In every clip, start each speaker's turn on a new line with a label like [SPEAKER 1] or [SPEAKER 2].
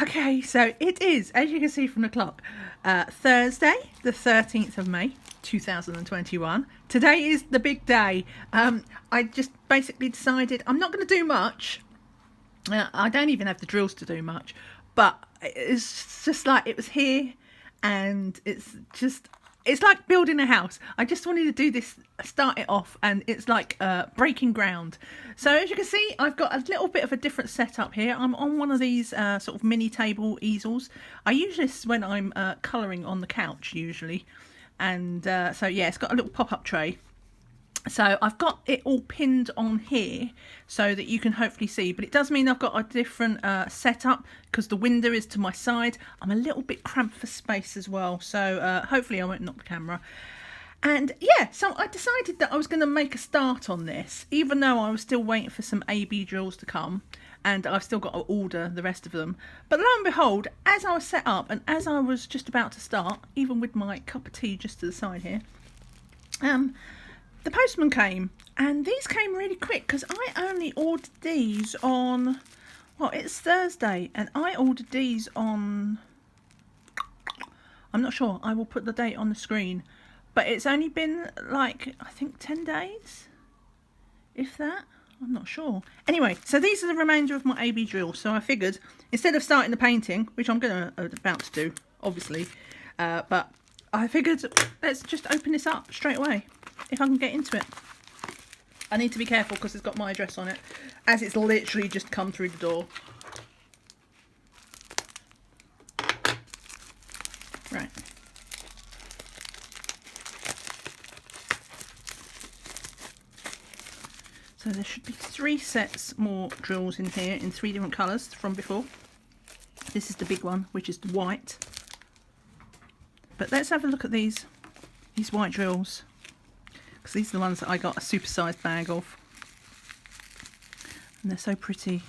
[SPEAKER 1] Okay, so it is, as you can see from the clock, Thursday, the 13th of May, 2021. Today is the big day. I just basically decided I'm not going to do much. I don't even have the drills to do much, but it's just like it was here, and it's like building a house. I just wanted to do this, start it off, and it's like breaking ground. So as you can see, I've got a little bit of a different setup here. I'm on one of these sort of mini table easels. I use this when I'm colouring on the couch usually. And so yeah, it's got a little pop-up tray. So I've got it all pinned on here so that you can hopefully see, but it does mean I've got a different setup because the window is to my side. I'm a little bit cramped for space as well, so hopefully I won't knock the camera. And yeah, so I decided that I was going to make a start on this, even though I was still waiting for some AB drills to come, and I've still got to order the rest of them. But lo and behold, as I was set up and as I was just about to start, even with my cup of tea just to the side here, the postman came, and these came really quick because I only ordered these on, well, it's Thursday, and I ordered these on, I'm not sure, I will put the date on the screen, but it's only been like, I think 10 days, if that, I'm not sure. Anyway, so these are the remainder of my AB drill, so I figured, instead of starting the painting, which I'm about to do, obviously, but I figured, let's just open this up straight away. If I can get into it. I need to be careful because it's got my address on it, as it's literally just come through the door. Right. So there should be 3 sets more drills in here in 3 different colours from before. This is the big one, which is the white. But let's have a look at these white drills. Because these are the ones that I got a supersized bag of. And they're so pretty.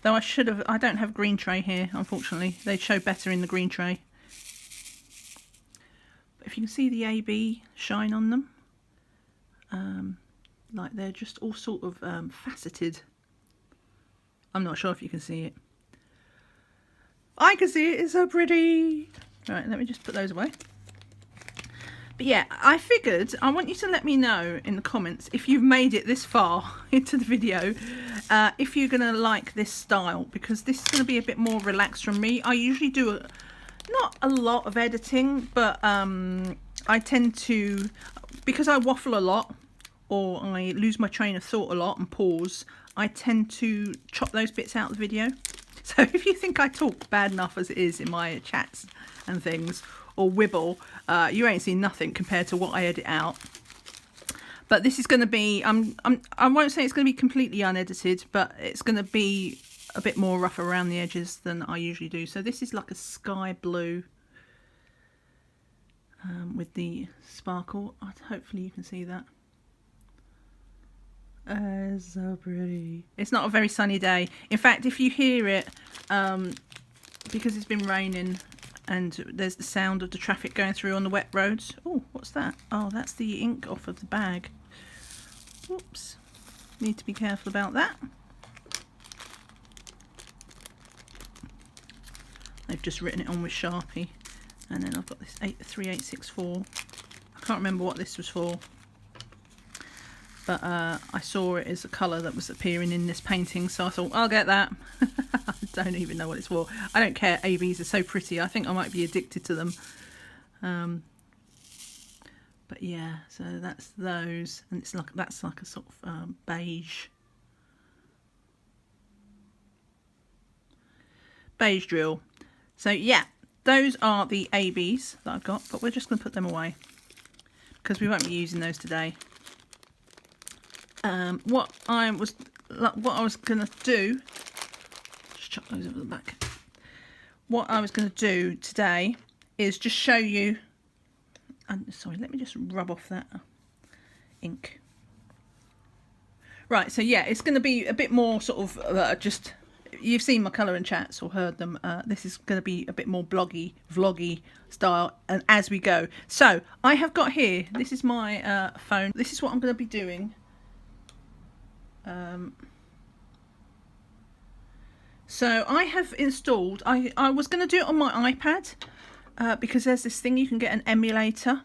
[SPEAKER 1] Though I don't have green tray here, unfortunately. They show better in the green tray. But if you can see the AB shine on them. Like they're just all sort of faceted. I'm not sure if you can see it. I can see it, it's so pretty. Right, let me just put those away. But yeah, I figured I want you to let me know in the comments if you've made it this far into the video, if you're going to like this style, because this is going to be a bit more relaxed from me. I usually do not a lot of editing, but I tend to, because I waffle a lot or I lose my train of thought a lot and pause, I tend to chop those bits out of the video. So if you think I talk bad enough as it is in my chats and things, or wibble, you ain't seen nothing compared to what I edit out. But this is going to be, I won't say it's going to be completely unedited, but it's going to be a bit more rough around the edges than I usually do. So this is like a sky blue with the sparkle. Hopefully you can see that. It's so pretty. It's not a very sunny day. In fact, if you hear it, because it's been raining, and there's the sound of the traffic going through on the wet roads. Oh, what's that? Oh, that's the ink off of the bag. Whoops. Need to be careful about that. They've just written it on with Sharpie. And then I've got this 3864. I can't remember what this was for. But I saw it as a colour that was appearing in this painting, so I thought, I'll get that. I don't even know what it's for. I don't care. ABs are so pretty. I think I might be addicted to them. But yeah, so that's those. And that's like a sort of beige drill. So yeah, those are the ABs that I've got, but we're just going to put them away because we won't be using those today. What I was going to do, just chuck those over the back. What I was going to do today is just show you, sorry, let me just rub off that ink. Right, so yeah, it's going to be a bit more sort of just, you've seen my colour and chats or heard them. This is going to be a bit more bloggy, vloggy style, and as we go. So I have got here, this is my phone. This is what I'm going to be doing. So I have installed, I was going to do it on my iPad because there's this thing you can get an emulator.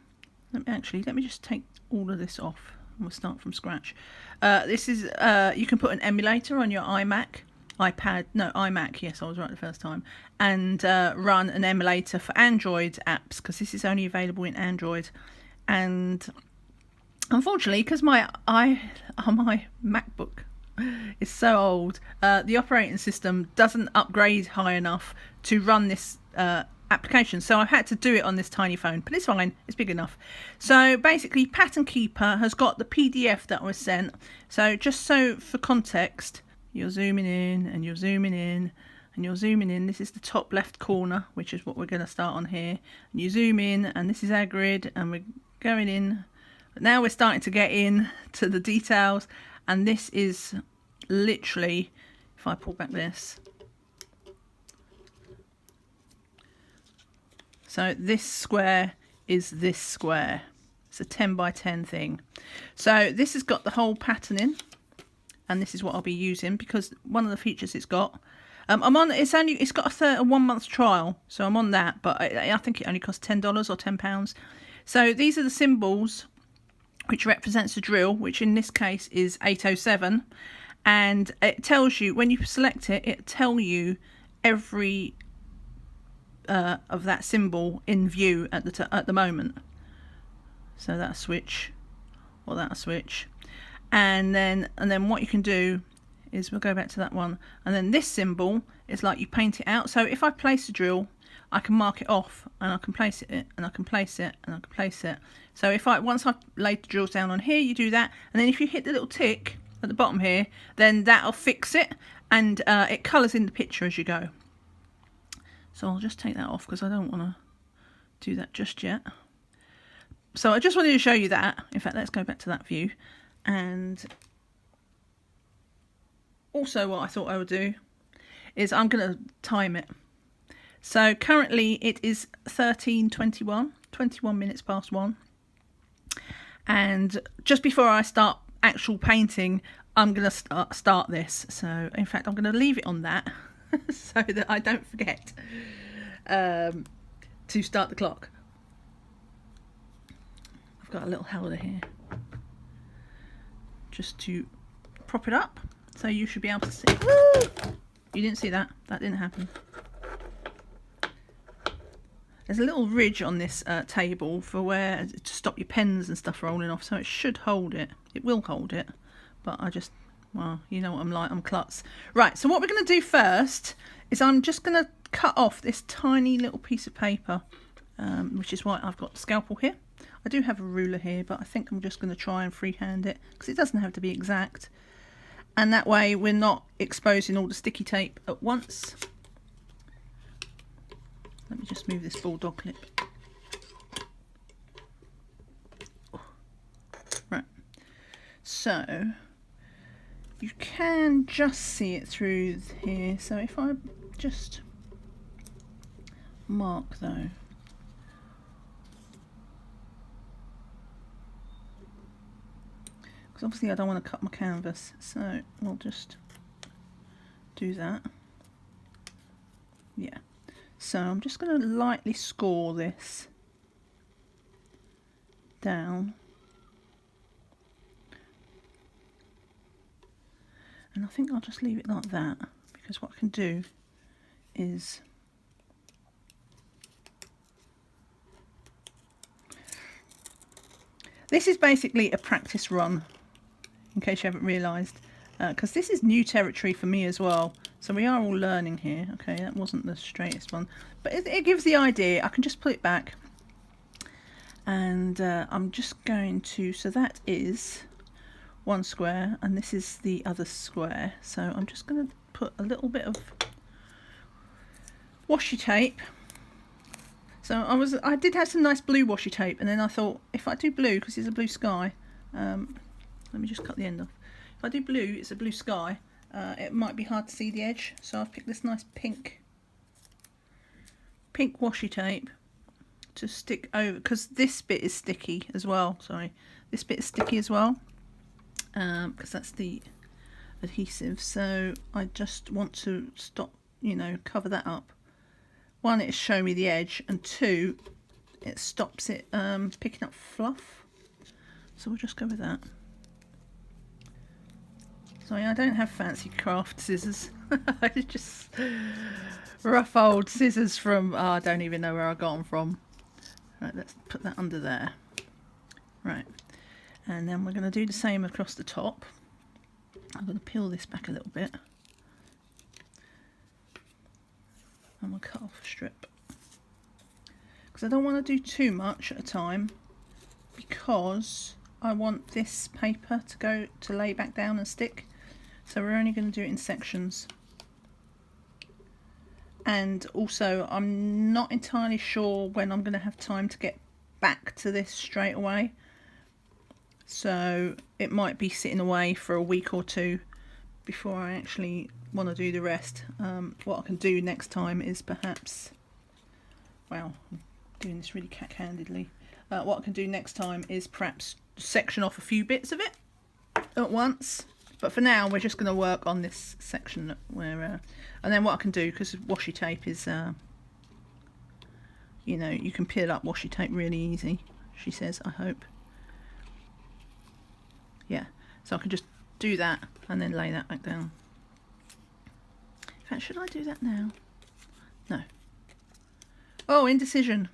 [SPEAKER 1] Let me just take all of this off and we'll start from scratch. This is, you can put an emulator on your iMac, yes, I was right the first time, and run an emulator for Android apps, because this is only available in Android. And unfortunately, because my MacBook is so old, the operating system doesn't upgrade high enough to run this application, so I've had to do it on this tiny phone, but it's fine, it's big enough. So basically, Pattern Keeper has got the PDF that was sent. So just so for context, you're zooming in and you're zooming in and you're zooming in. This is the top left corner, which is what we're going to start on here. And you zoom in, and this is our grid, and we're going in. But now we're starting to get in to the details, and this is literally, if I pull back this, so this square is this square. It's a 10 by 10 thing. So this has got the whole pattern in, and this is what I'll be using, because one of the features it's got, it's got a 1 month trial, so I'm on that, but I think it only costs $10 or £10. So these are the symbols which represents the drill, which in this case is 807, and it tells you, when you select it, it tells you every of that symbol in view at the moment. So that switch, or that switch, and then what you can do is, we'll go back to that one, and then this symbol is like you paint it out. So if I place a drill, I can mark it off, and I can place it, and I can place it, and I can place it. So once I've laid the drills down on here, you do that, and then if you hit the little tick at the bottom here, then that'll fix it, and it colours in the picture as you go. So I'll just take that off because I don't want to do that just yet. So I just wanted to show you that. In fact, let's go back to that view. And also what I thought I would do is I'm going to time it. So currently it is 13:21, 21 minutes past 1. And just before I start actual painting, I'm going to start this. So in fact, I'm going to leave it on that so that I don't forget to start the clock. I've got a little holder here just to prop it up, so you should be able to see. Woo! You didn't see that? That didn't happen. There's a little ridge on this table for where to stop your pens and stuff rolling off, so it should hold it. It will hold it, but well, you know what I'm like, I'm klutz. Right, so what we're going to do first is I'm just going to cut off this tiny little piece of paper, which is why I've got the scalpel here. I do have a ruler here, but I think I'm just going to try and freehand it, because it doesn't have to be exact. And that way we're not exposing all the sticky tape at once. Let me just move this bulldog clip. Right, so you can just see it through here. So if I just mark though, because obviously I don't want to cut my canvas, so we'll just do that. Yeah. So I'm just going to lightly score this down. And I think I'll just leave it like that, because what I can do is this is basically a practice run, in case you haven't realised, because this is new territory for me as well. So we are all learning here. Okay, that wasn't the straightest one, but it gives the idea. I can just put it back, and I'm just going to, so that is one square, and this is the other square. So I'm just going to put a little bit of washi tape. So I did have some nice blue washi tape, and then I thought, if I do blue, because it's a blue sky, let me just cut the end off. If I do blue, it's a blue sky, it might be hard to see the edge, so I've picked this nice pink washi tape to stick over, because this bit is sticky as well. Sorry, this bit is sticky as well, because that's the adhesive. So I just want to stop you know, cover that up. One, it's showing me the edge, and two, it stops it picking up fluff. So we'll just go with that. Sorry, I don't have fancy craft scissors. It's just rough old scissors from, oh, I don't even know where I got them from. Right, let's put that under there. Right, and then we're going to do the same across the top. I'm going to peel this back a little bit. And we'll cut off a strip. Because I don't want to do too much at a time, because I want this paper to go to lay back down and stick. So we're only going to do it in sections. And also, I'm not entirely sure when I'm going to have time to get back to this straight away. So it might be sitting away for a week or two before I actually want to do the rest. What I can do next time is perhaps, wow, I'm doing this really cack-handedly. What I can do next time is perhaps section off a few bits of it at once. But for now, we're just going to work on this section where, and then what I can do, because washi tape is, you know, you can peel up washi tape really easy, she says, I hope. Yeah, so I can just do that and then lay that back down. In fact, should I do that now? No. Oh, indecision.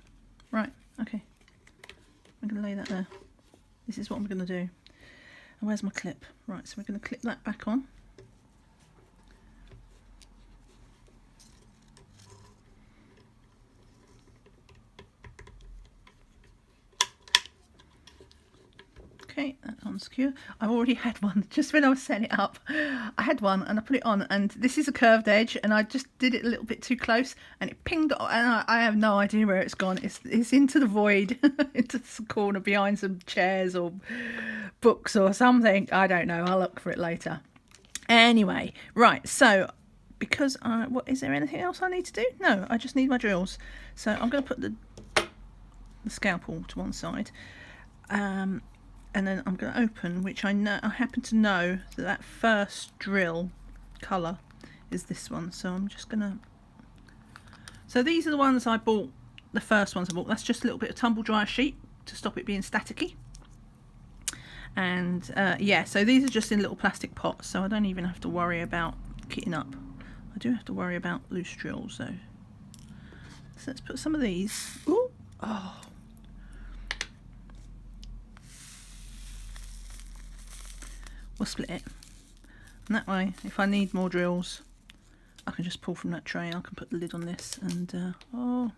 [SPEAKER 1] Right, okay. I'm going to lay that there. This is what I'm going to do. And where's my clip? Right, so we're going to clip that back on. Okay, that's unsecure. I've already had one just when I was setting it up. I had one and I put it on, and this is a curved edge, and I just did it a little bit too close, and it pinged, and I have no idea where it's gone. It's into the void, into the corner behind some chairs or books or something. I don't know. I'll look for it later. Anyway, right. So because what is there anything else I need to do? No, I just need my drills. So I'm going to put the scalpel to one side. And then I'm going to open, which I happen to know that first drill colour is this one. So I'm just going to... So these are the ones I bought, the first ones I bought. That's just a little bit of tumble dryer sheet to stop it being staticky. And yeah, so these are just in little plastic pots, so I don't even have to worry about kitting up. I do have to worry about loose drills though. So let's put some of these. Ooh, oh. We'll split it, and that way if I need more drills I can just pull from that tray. I can put the lid on this, and oh,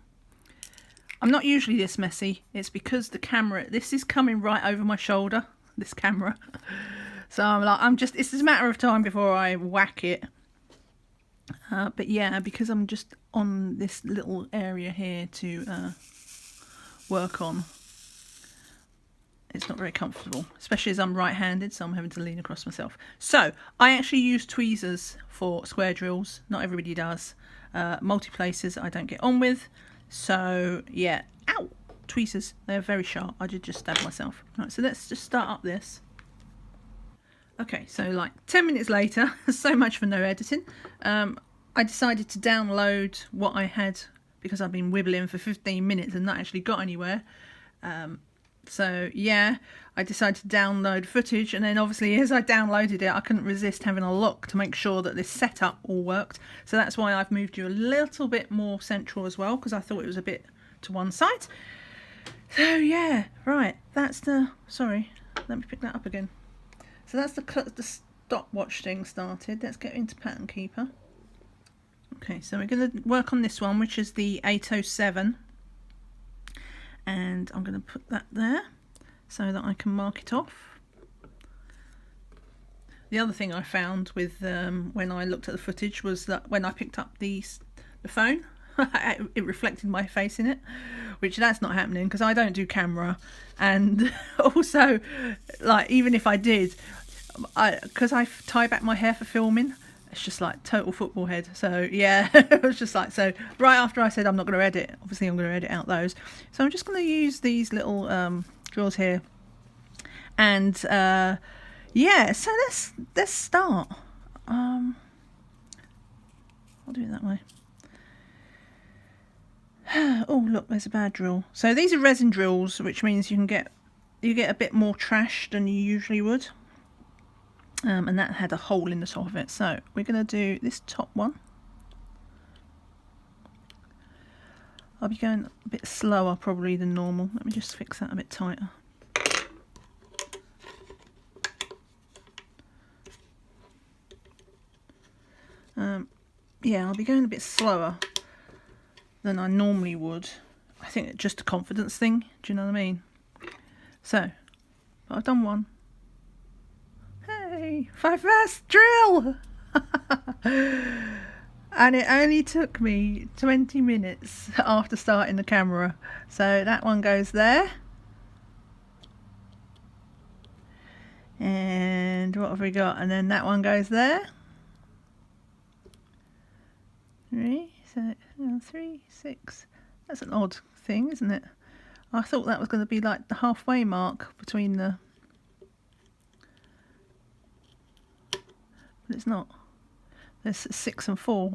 [SPEAKER 1] I'm not usually this messy. It's because the camera, this is coming right over my shoulder, this camera, so I'm just, it's a matter of time before I whack it. But yeah, because I'm just on this little area here to work on, it's not very comfortable, especially as I'm right-handed, so I'm having to lean across myself. So I actually use tweezers for square drills. Not everybody does. Multi-places I don't get on with. So yeah, ow, tweezers, they're very sharp. I did just stab myself. Right, so let's just start up this. Okay, so like 10 minutes later, so much for no editing. I decided to download what I had because I've been wibbling for 15 minutes and not actually got anywhere. So yeah, I decided to download footage, and then obviously as I downloaded it I couldn't resist having a look to make sure that this setup all worked. So that's why I've moved you a little bit more central as well, because I thought it was a bit to one side. So yeah, right, that's the, sorry, let me pick that up again. So that's the stopwatch thing started. Let's get into Pattern Keeper. Okay, so we're going to work on this one, which is the 807. And I'm going to put that there so that I can mark it off. The other thing I found with when I looked at the footage was that when I picked up the phone, it reflected my face in it, which that's not happening because I don't do camera. And also, like, even if I did, because I tie back my hair for filming, it's just like total football head. So yeah, it was just like, so right after I said I'm not going to edit, obviously I'm going to edit out those. So I'm just going to use these little drills here. And yeah, so let's start. I'll do it that way. Oh, look, there's a bad drill. So these are resin drills, which means you get a bit more trash than you usually would. And that had a hole in the top of it. So we're going to do this top one. I'll be going a bit slower probably than normal. Let me just fix that a bit tighter. Yeah, I'll be going a bit slower than I normally would. I think it's just a confidence thing. Do you know what I mean? So, but I've done one. Hey, my first drill! And it only took me 20 minutes after starting the camera. So that one goes there. And what have we got? And then that one goes there. 3, 6. That's an odd thing, isn't it? I thought that was going to be like the halfway mark between the... But it's not. There's 6 and 4.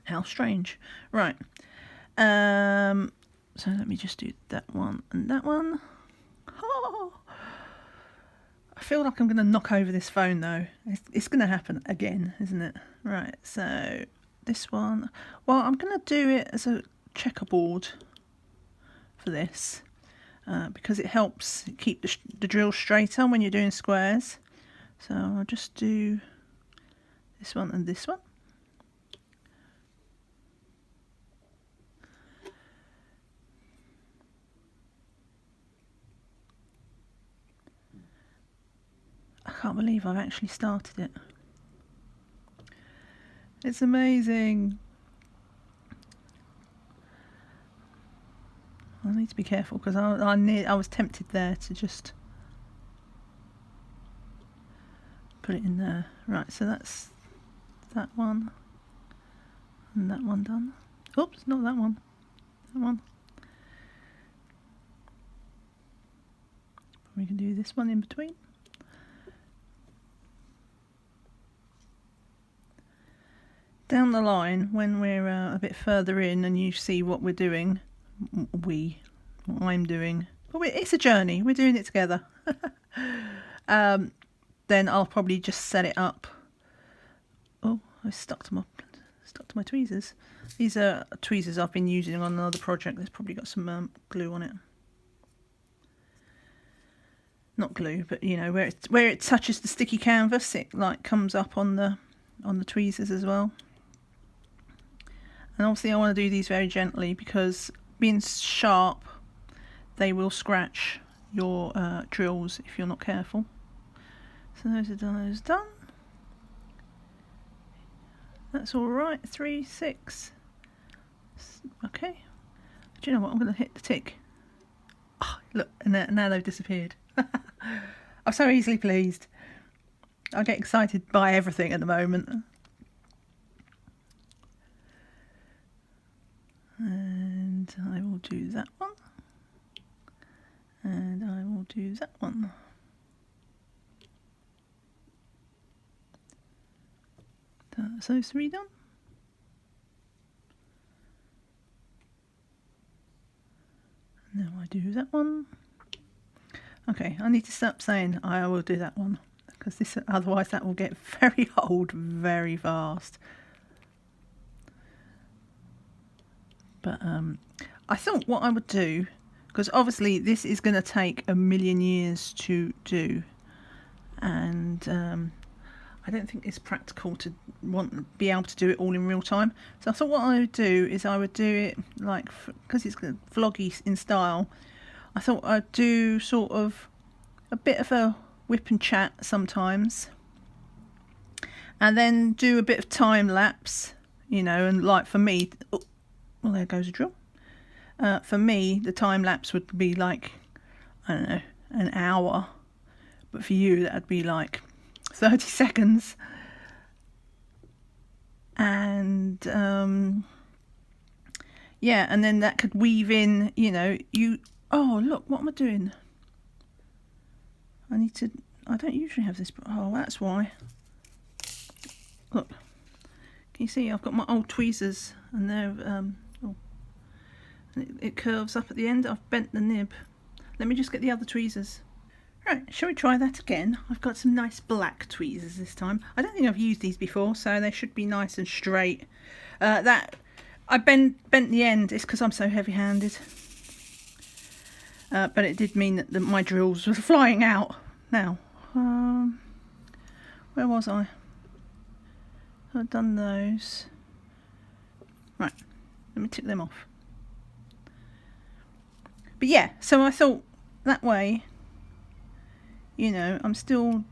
[SPEAKER 1] How strange. Right. So let me just do that one and that one. Oh, I feel like I'm going to knock over this phone though. It's going to happen again, isn't it? Right. So this one. Well, I'm going to do it as a checkerboard for this because it helps keep the drill straighter when you're doing squares. So I'll just do this one and this one. I can't believe I've actually started it. It's amazing. I need to be careful because I was tempted there to just put it in there. Right, so that's that one and that one done. Oops, not that one. That one. We can do this one in between. Down the line, when we're a bit further in and you see what we're doing, what I'm doing, but it's a journey, we're doing it together. Then I'll probably just set it up. Oh, I stuck to my tweezers. These are tweezers I've been using on another project. There's probably got some glue on it. Not glue, but you know, where it touches the sticky canvas, it like comes up on the tweezers as well. And obviously I want to do these very gently because being sharp, they will scratch your drills if you're not careful. So those are done, those are done. That's all right, 3, 6. Okay. Do you know what, I'm going to hit the tick. Oh, look, and now they've disappeared. I'm so easily pleased. I get excited by everything at the moment. And I will do that one. And I will do that one. That's those 3 done. And now I do that one. Okay, I need to stop saying I will do that one because otherwise that will get very old very fast. But I thought what I would do, because obviously this is going to take a million years to do, and I don't think it's practical to be able to do it all in real time. So I thought what I would do is I would do it like, because it's vloggy in style, I thought I'd do sort of a bit of a WIP and chat sometimes, and then do a bit of time lapse, you know, and like for me, oh, well, there goes a drill. For me, the time lapse would be like, I don't know, an hour, but for you that'd be like 30 seconds. And yeah, and then that could weave in, you know, oh look, what am I doing? I don't usually have this, oh, that's why. Look, Can you see I've got my old tweezers, and they're it curves up at the end. I've bent the nib. Let me just get the other tweezers. Right, shall we try that again? I've got some nice black tweezers this time. I don't think I've used these before, so they should be nice and straight. That I bent the end is because I'm so heavy-handed. But it did mean that my drills were flying out. Now, where was I? I've done those. Right, let me tick them off. But yeah, so I thought that way, you know, I'm still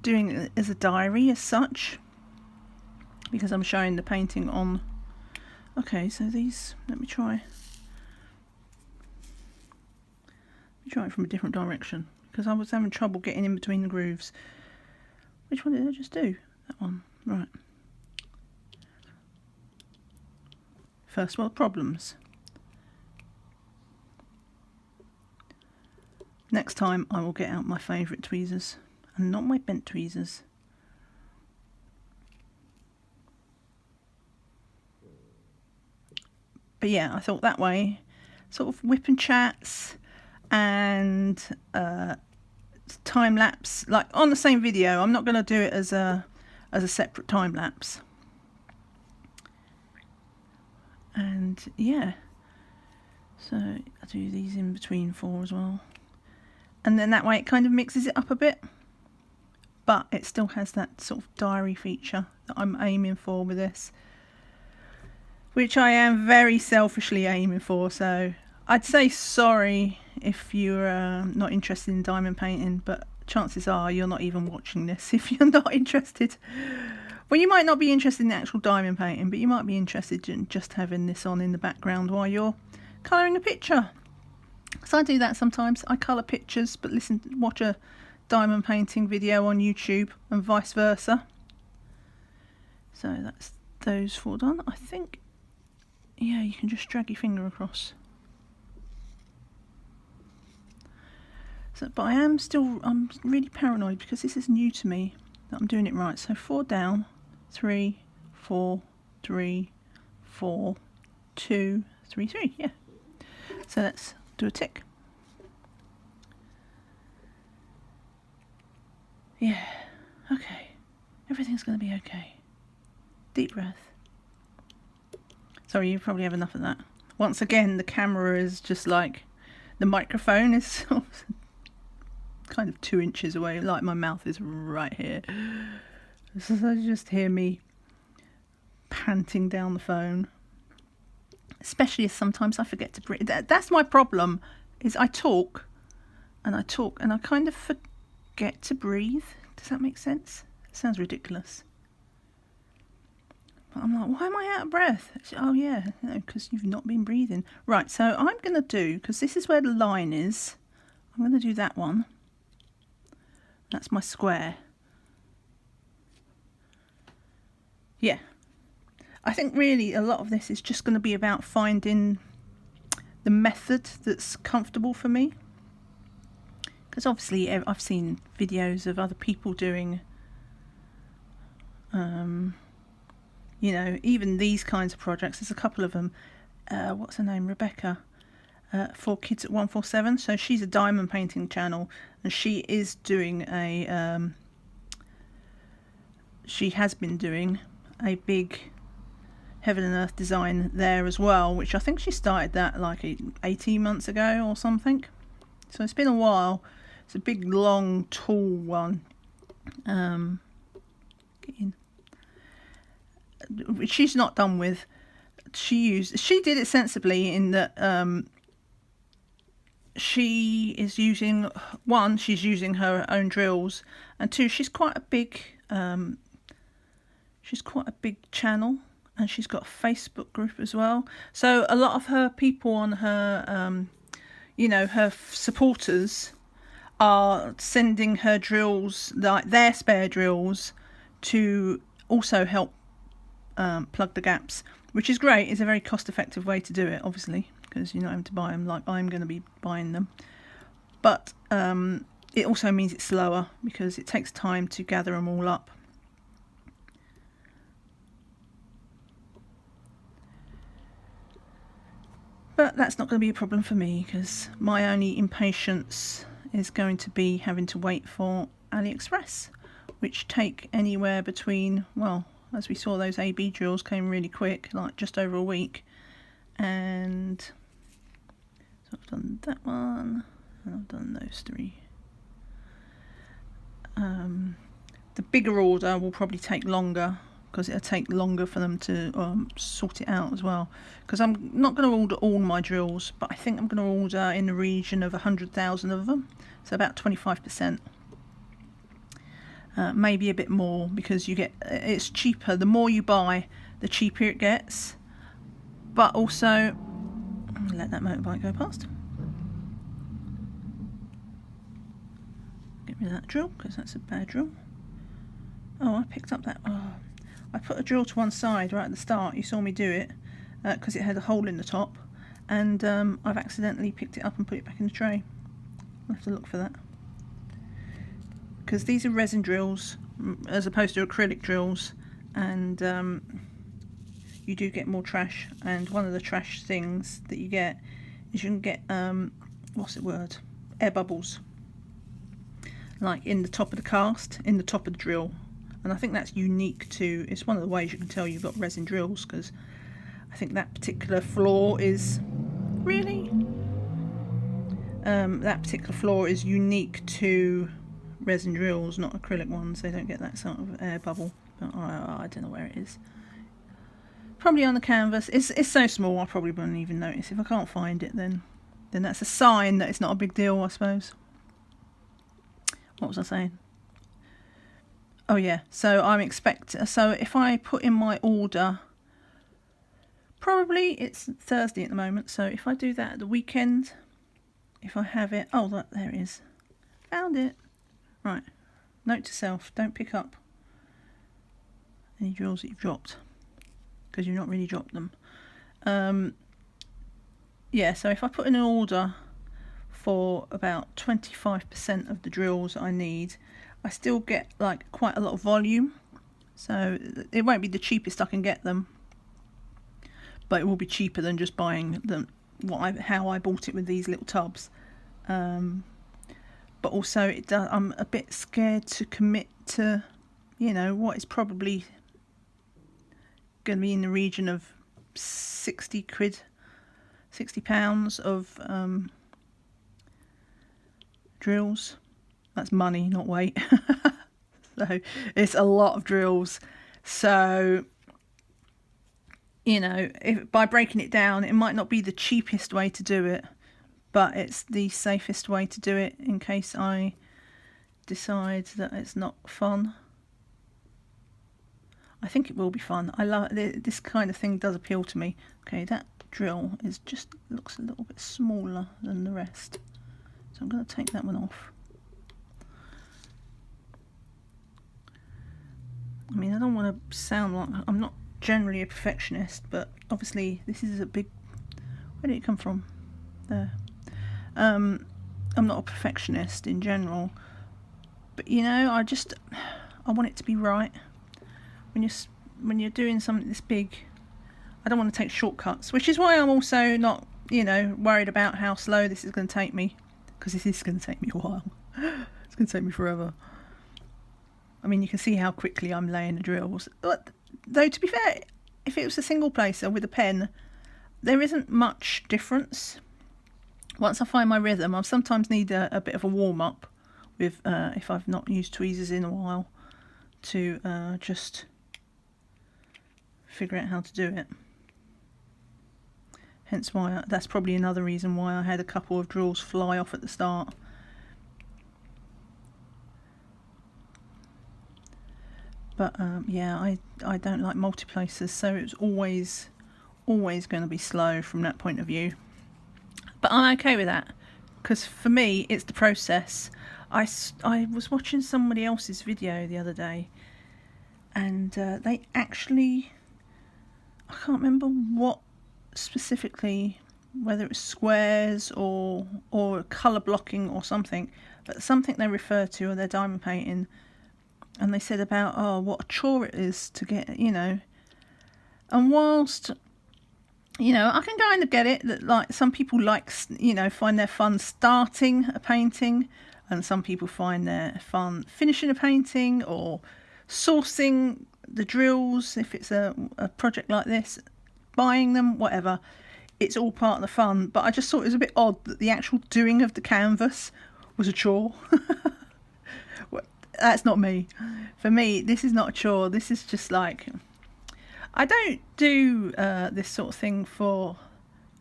[SPEAKER 1] doing it as a diary as such, because I'm showing the painting on. Okay, so these, let me try it from a different direction, because I was having trouble getting in between the grooves. Which one did I just do? That one. Right. First world problems. Next time I will get out my favourite tweezers, and not my bent tweezers. But yeah, I thought that way, sort of WIP and Chats and time lapse, like on the same video. I'm not going to do it as a separate time lapse. And yeah, so I do these in between 4 as well, and then that way it kind of mixes it up a bit, but it still has that sort of diary feature that I'm aiming for with this, which I am very selfishly aiming for. So I'd say sorry if you're not interested in diamond painting, but chances are you're not even watching this if you're not interested. Well, you might not be interested in the actual diamond painting, but you might be interested in just having this on in the background while you're colouring a picture. So I do that sometimes. I colour pictures but watch a diamond painting video on YouTube and vice versa. So that's those 4 done. I think, yeah, you can just drag your finger across. So, but I'm really paranoid because this is new to me that I'm doing it right. So 4 down, 3, 4, 3, 4, 2, 3, 3. Yeah. So let's do a tick. Yeah. Okay. Everything's going to be okay. Deep breath. Sorry, you probably have enough of that. Once again, the camera is just like, the microphone is sort of kind of 2 inches away, like my mouth is right here. So you just hear me panting down the phone. Especially as sometimes I forget to breathe. That's my problem, is I talk and I kind of forget to breathe. Does that make sense? It sounds ridiculous. But I'm like, why am I out of breath? Oh yeah, no, because you've not been breathing. Right, so I'm going to do, because this is where the line is, I'm going to do that one. That's my square. Yeah. I think really a lot of this is just going to be about finding the method that's comfortable for me. Because obviously I've seen videos of other people doing, you know, even these kinds of projects. There's a couple of them. What's her name? Rebecca. 4 Kids at 147. So she's a diamond painting channel, and she is doing she has been doing a big Heaven and Earth design there as well, which I think she started that like 18 months ago or something. So it's been a while. It's a big, long, tall one. Which she's not done with. She did it sensibly in that she's using her own drills, and 2, she's quite a big channel, and she's got a Facebook group as well. So a lot of her people on her you know, her supporters are sending her drills, like their spare drills, to also help plug the gaps, which is great. It's a very cost-effective way to do it, obviously, because you're not having to buy them like I'm going to be buying them. But it also means it's slower because it takes time to gather them all up. But that's not going to be a problem for me because my only impatience is going to be having to wait for AliExpress, which take anywhere between, well, as we saw, those AB drills came really quick, like just over a week. And so I've done that one, and I've done those 3. The bigger order will probably take longer because it'll take longer for them to sort it out as well. Because I'm not going to order all my drills, but I think I'm going to order in the region of 100,000 of them, so about 25%. Maybe a bit more, because you get, it's cheaper. The more you buy, the cheaper it gets. But also, let that motorbike go past. Get rid of that drill because that's a bad drill. Oh, I picked up that. Oh, I put a drill to one side right at the start. You saw me do it because it had a hole in the top, and I've accidentally picked it up and put it back in the tray. I'll have to look for that. Because these are resin drills as opposed to acrylic drills, and you do get more trash. And one of the trash things that you get is you can get what's the word? Air bubbles, like in the top of the cast, in the top of the drill. And I think that's unique to, it's one of the ways you can tell you've got resin drills, because I think that particular flaw is really that particular flaw is unique to resin drills, not acrylic ones. They don't get that sort of air bubble. But I don't know where it is. Probably on the canvas. It's so small I probably wouldn't even notice. If I can't find it, then that's a sign that it's not a big deal, I suppose. What was I saying? Oh yeah, so so if I put in my order, probably it's Thursday at the moment, so if I do that at the weekend, if I have it, oh look, there it is, found it. Right, note to self, don't pick up any drills that you've dropped, because you've not really dropped them. Yeah, so if I put in an order for about 25% of the drills I need, I still get like quite a lot of volume, so it won't be the cheapest I can get them, but it will be cheaper than just buying them how I bought it with these little tubs. But also it does, I'm a bit scared to commit to, you know, what is probably going to be in the region of 60 quid, £60 of drills. That's money, not weight. So it's a lot of drills. So, you know, by breaking it down, it might not be the cheapest way to do it, but it's the safest way to do it in case I decide that it's not fun. I think it will be fun. I love this kind of thing. Does appeal to me. Okay, that drill looks a little bit smaller than the rest, so I'm going to take that one off. I mean, I don't want to sound like, I'm not generally a perfectionist, but obviously this is a big, where did it come from? There. I'm not a perfectionist in general, but you know, I want it to be right. When you're doing something this big, I don't want to take shortcuts, which is why I'm also not, you know, worried about how slow this is going to take me, because this is going to take me a while. It's going to take me forever. I mean, you can see how quickly I'm laying the drills. But, though, to be fair, if it was a single placer with a pen, there isn't much difference. Once I find my rhythm, I'll sometimes need a bit of a warm-up with, if I've not used tweezers in a while, to just figure out how to do it. Hence why, that's probably another reason why I had a couple of drills fly off at the start. But yeah, I don't like multiplacers, so it's always going to be slow from that point of view. But I'm okay with that, because for me it's the process. I was watching somebody else's video the other day, and they actually, I can't remember what specifically whether it's squares or colour blocking or something, but something they refer to when they're diamond painting, and they said about, oh, what a chore it is to get, you know. And whilst, you know, I can kind of get it that, like, some people like, you know, find their fun starting a painting, and some people find their fun finishing a painting or sourcing the drills if it's a project like this, buying them, whatever. It's all part of the fun, but I just thought it was a bit odd that the actual doing of the canvas was a chore. That's not me. For me, this is not a chore. This is just like, I don't do this sort of thing for,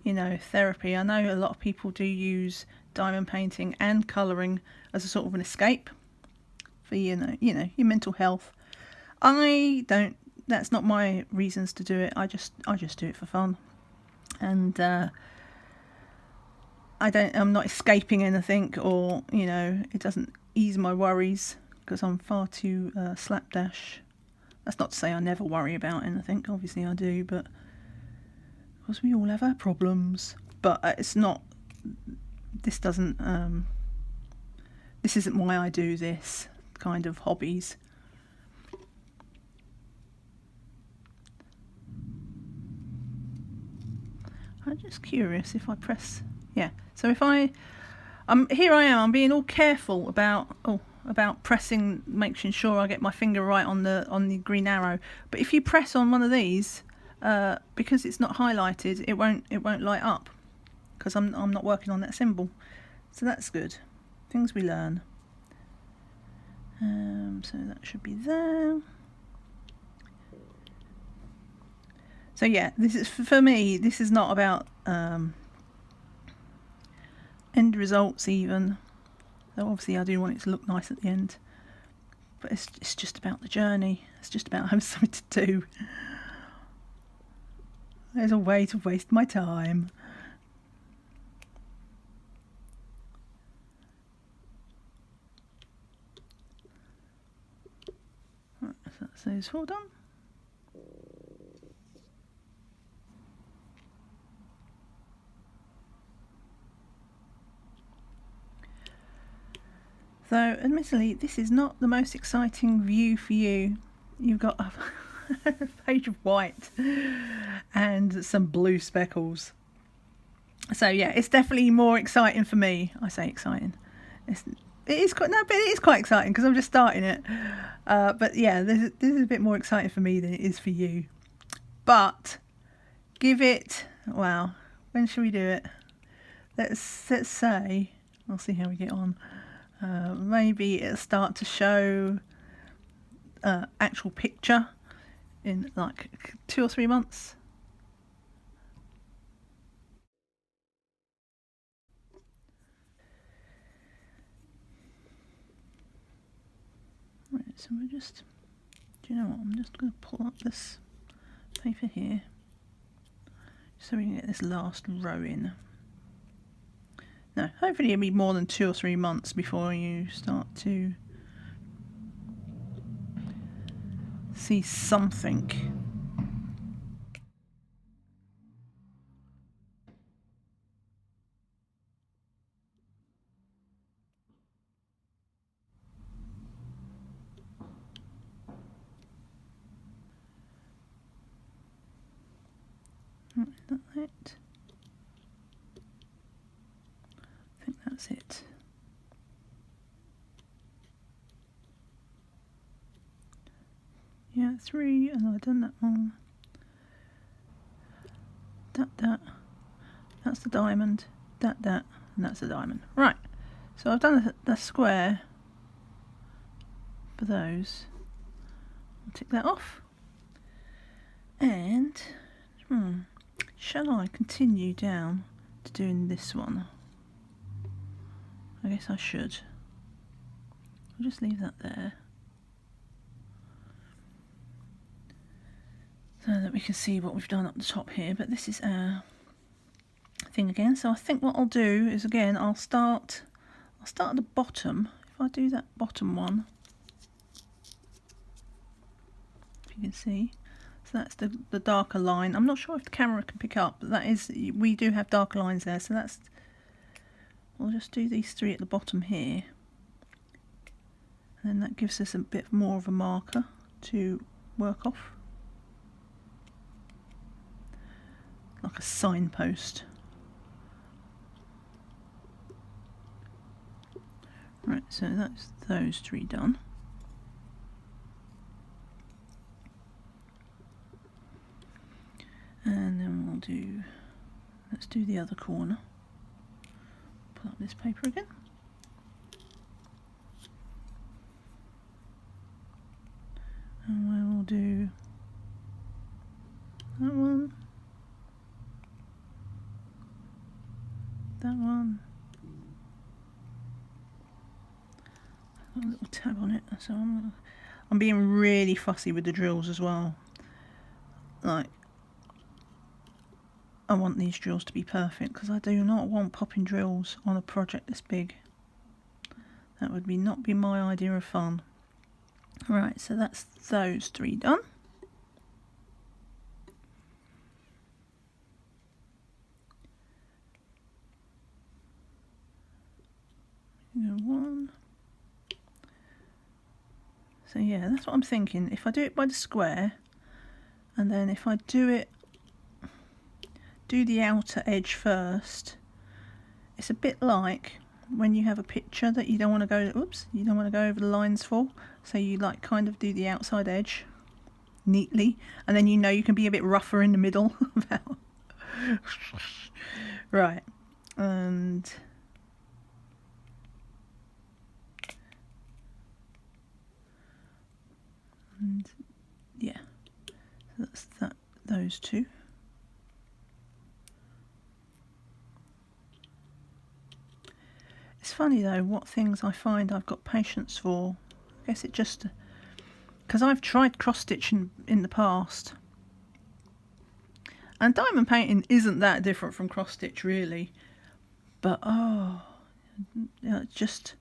[SPEAKER 1] you know, therapy. I know a lot of people do use diamond painting and colouring as a sort of an escape for, you know, your mental health. I don't. That's not my reasons to do it. I just do it for fun, and I'm not escaping anything, or, you know, it doesn't ease my worries because I'm far too slapdash. That's not to say I never worry about anything. Obviously I do, but because we all have our problems. But it's not. This doesn't. This isn't why I do this kind of hobbies. I'm just curious if I press. Yeah. So if here I am. I'm being all careful about pressing, making sure I get my finger right on the green arrow. But if you press on one of these, because it's not highlighted, it won't light up, because I'm not working on that symbol. So that's good. Things we learn. So that should be there. So yeah, this is, for me, this is not about end results even. Though obviously I do want it to look nice at the end. But it's just about the journey. It's just about having something to do. There's a way to waste my time. Right, so that's those four done. So, admittedly, this is not the most exciting view for you. You've got a page of white and some blue speckles. So yeah, it's definitely more exciting for me. I say exciting. It is quite exciting because I'm just starting it. But yeah, this is a bit more exciting for me than it is for you. But give it. Wow, when should we do it? Let's say. We'll see how we get on. Maybe it'll start to show actual picture in like 2 or 3 months. Right, so we're just, do you know what, I'm just going to pull up this paper here so we can get this last row in. No, hopefully it'll be more than 2 or 3 months before you start to see something. Right, is that it? I think that's it. Yeah, 3, and I've done that one. That. That's the diamond. That, and that's the diamond. Right. So I've done the square for those. I'll tick that off. And shall I continue down to doing this one? I guess I should. I'll just leave that there, so that we can see what we've done up the top here. But this is our thing again. So I think what I'll do is, again, I'll start at the bottom. If I do that bottom one, if you can see, So that's the darker line. I'm not sure if the camera can pick up, but that is, we do have darker lines there. So that's, we'll just do these 3 at the bottom here. And then that gives us a bit more of a marker to work off. Like a signpost. Right, so that's those 3 done. And then we'll do, let's do the other corner. Pull up this paper again. And we'll do that one, that one. I've got a little tab on it, so I'm being really fussy with the drills as well. Like, I want these drills to be perfect because I do not want popping drills on a project this big. That would not be my idea of fun. Right, so that's those 3 done. One. So yeah, that's what I'm thinking. If I do it by the square, and then if I do the outer edge first, it's a bit like when you have a picture that you don't want to go, you don't want to go over the lines for, so you like kind of do the outside edge neatly, and then you know you can be a bit rougher in the middle. Right, and yeah, so that's those 2. It's funny though what things I find I've got patience for. I guess it just, because I've tried cross stitching in the past, and diamond painting isn't that different from cross stitch really, but oh, yeah, just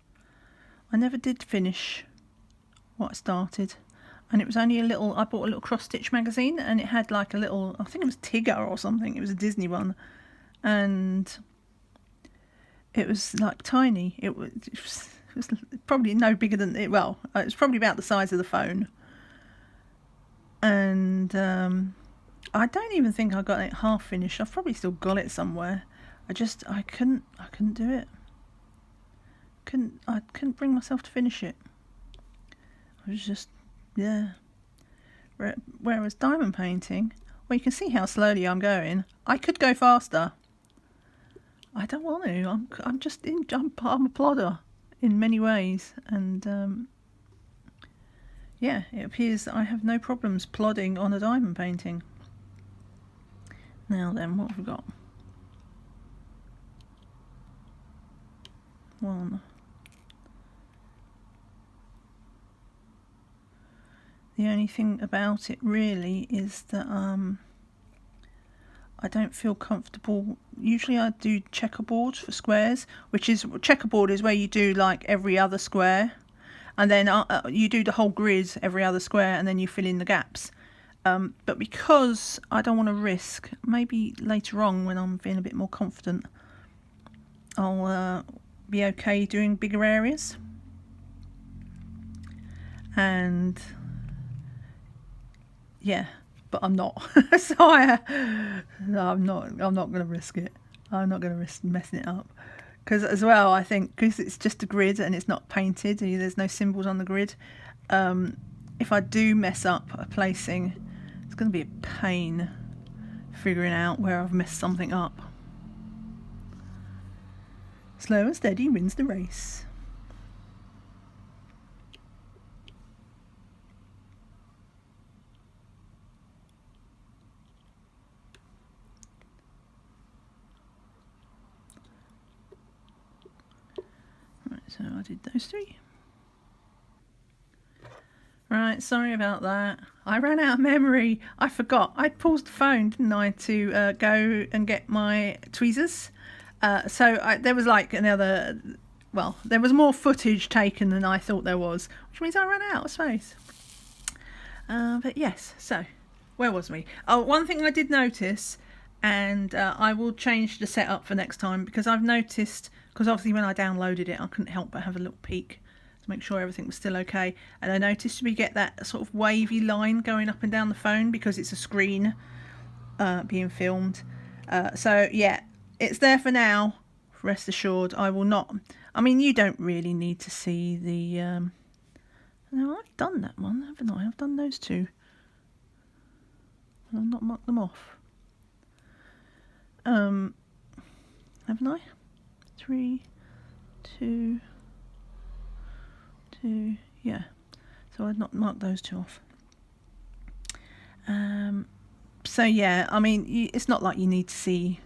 [SPEAKER 1] I never did finish what I started. And it was only I bought a little cross stitch magazine, and it had like a little, I think it was Tigger or something, it was a Disney one, and it was like tiny. It was probably no bigger than it. Well, it was probably about the size of the phone. And I don't even think I got it half finished. I've probably still got it somewhere. I couldn't do it. I couldn't bring myself to finish it. I was just, yeah. Whereas diamond painting, well, you can see how slowly I'm going. I could go faster. I don't want to. I'm a plodder in many ways, and yeah, it appears that I have no problems plodding on a diamond painting. Now then, what have we got? 1. The only thing about it really is that I don't feel comfortable. Usually I do checkerboards for squares, checkerboard is where you do like every other square, and then you do the whole grid every other square, and then you fill in the gaps. But because I don't want to risk, maybe later on when I'm feeling a bit more confident, I'll be okay doing bigger areas. And yeah, but I'm not. So I'm not going to risk it. I'm not going to risk messing it up. Because as well, I think, because it's just a grid and it's not painted, there's no symbols on the grid. If I do mess up a placing, it's going to be a pain figuring out where I've messed something up. Slow and steady wins the race. So I did those 3. Right, sorry about that. I ran out of memory. I forgot. I paused the phone, didn't I, to go and get my tweezers. There was like another... Well, there was more footage taken than I thought there was, which means I ran out of space. But yes, so Where was we? Oh, one thing I did notice, and I will change the setup for next time, because I've noticed, because obviously when I downloaded it I couldn't help but have a little peek to make sure everything was still okay, and I noticed we get that sort of wavy line going up and down the phone because it's a screen being filmed. So yeah, it's there for now. Rest assured, I will not. I mean, you don't really need to see the. No, I've done that one, haven't I? I've done those two. I've not marked them off. Haven't I? 3, 2, 2. Yeah. So I've not marked those two off. So yeah, I mean, it's not like you need to see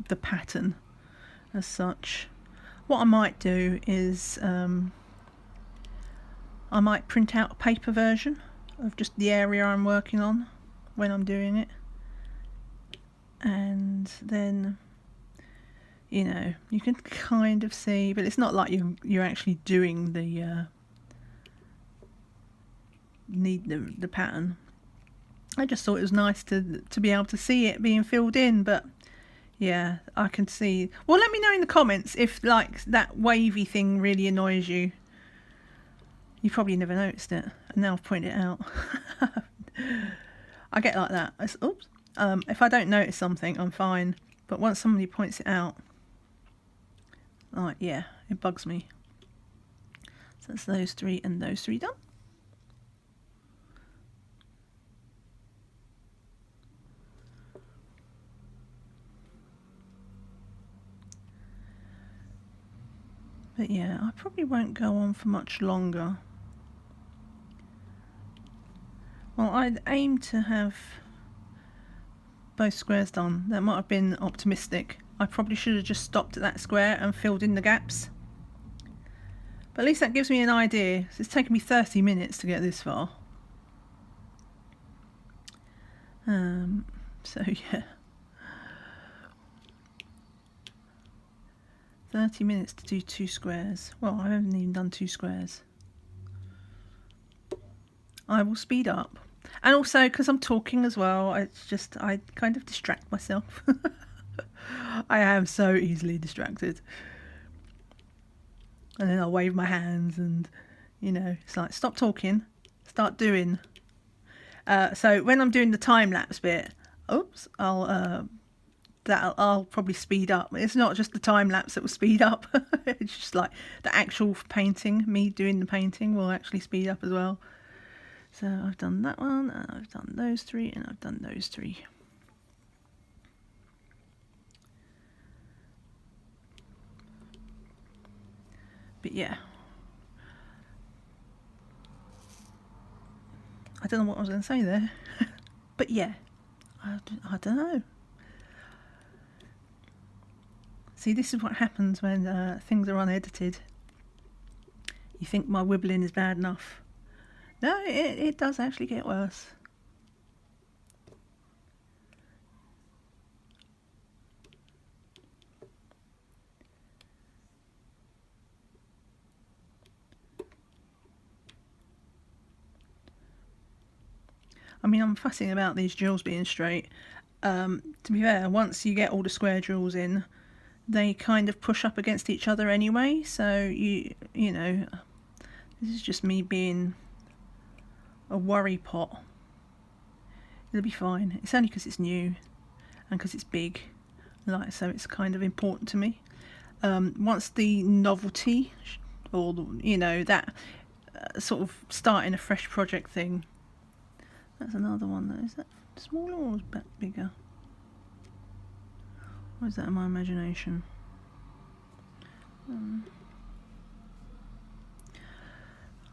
[SPEAKER 1] the pattern as such. What I might do is I might print out a paper version of just the area I'm working on when I'm doing it, and then you can kind of see, but it's not like you're actually doing the need the pattern. I just thought it was nice to be able to see it being filled in, but yeah, I can see. Well, let me know in the comments if like that wavy thing really annoys you. You probably never noticed it, and now I've pointed it out. I get like that. Oops. If I don't notice something, I'm fine. But once somebody points it out, like, yeah, it bugs me. So that's those 3 and those 3 done. But yeah, I probably won't go on for much longer. Well, I'd aim to have both squares done. That might have been optimistic. I probably should have just stopped at that square and filled in the gaps. But at least that gives me an idea. So it's taken me 30 minutes to get this far. So yeah. 30 minutes to do 2 squares. Well, I haven't even done 2 squares. I will speed up. And also, because I'm talking as well, it's just, I kind of distract myself. I am so easily distracted. And then I'll wave my hands and, it's like, stop talking, start doing. So when I'm doing the time-lapse bit, I'll probably speed up. It's not just the time-lapse that will speed up. It's just like the actual painting, me doing the painting will actually speed up as well. So I've done that one, and I've done those 3, and I've done those 3. But yeah. I don't know what I was going to say there. But yeah. I don't know. See, this is what happens when things are unedited. You think my wibbling is bad enough. No, it does actually get worse. I mean, I'm fussing about these drills being straight. To be fair, once you get all the square drills in, they kind of push up against each other anyway. So you know, this is just me being a worry pot. It'll be fine. It's only because it's new and because it's big, like, so it's kind of important to me. Once the novelty, or that sort of starting a fresh project thing. That's another one. Is that smaller or is that bigger? Or is that in my imagination?